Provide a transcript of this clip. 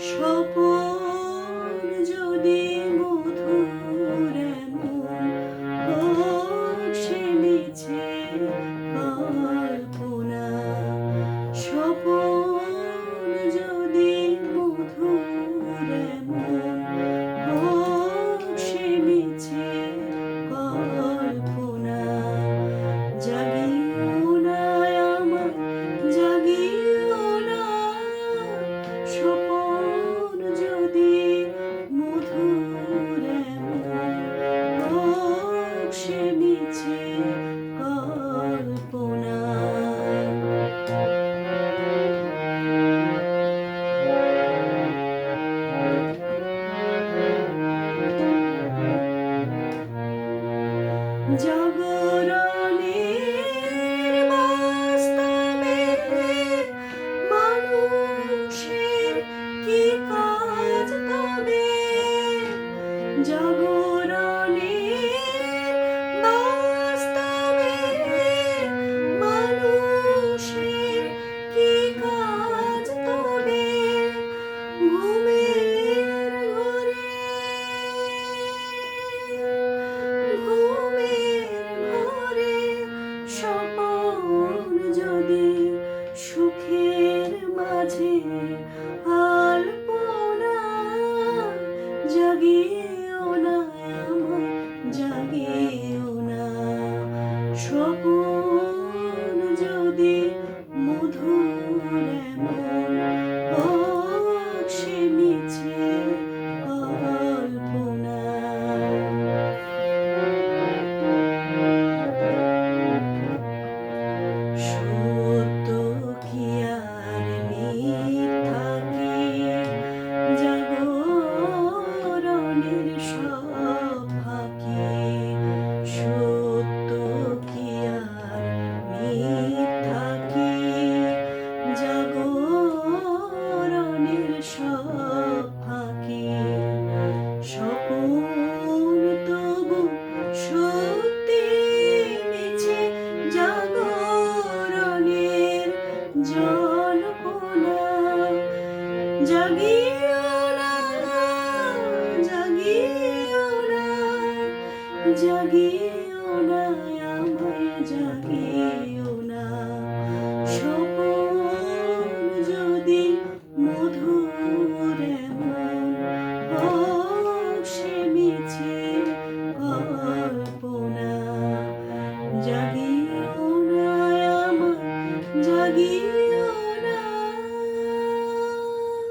স্বপন যদি মধুর এমন হোক সে মিছে কল্পনা। স্বপন যদি মধুর এমন হোক সে মিছে কল্পনা। জাগিও না আমার, জাগিও না, স্বপন যদি মধুর এমন হোক সে মিছে কল্পনা। জাগরণের বাস্তবে মানুষের কি কাজ তবে? জাগরণের বাস্তবে মানুষের কি কাজ তবে? ঘুমের ঘোরে, ঘুমের ঘোরে স্বপন যদি সুখের মাঝে আলপনা। জাগিও না আমার, জাগিও না, স্বপন যদি মধুর এমন হোক সে মিছে কল্পনা। সত্য কি আর মিথ্যা কি জাগরণের সব ফাঁকি? সত্য কি আর মিথ্যা কি জাগরণের সব ফাঁকি? স্বপন তবু সত্যি মিছে জাগরণের জল্পনা। জাগিও না, জাগিও না, জাগিও না আমায়, জাগিও না, স্বপন যদি মধুর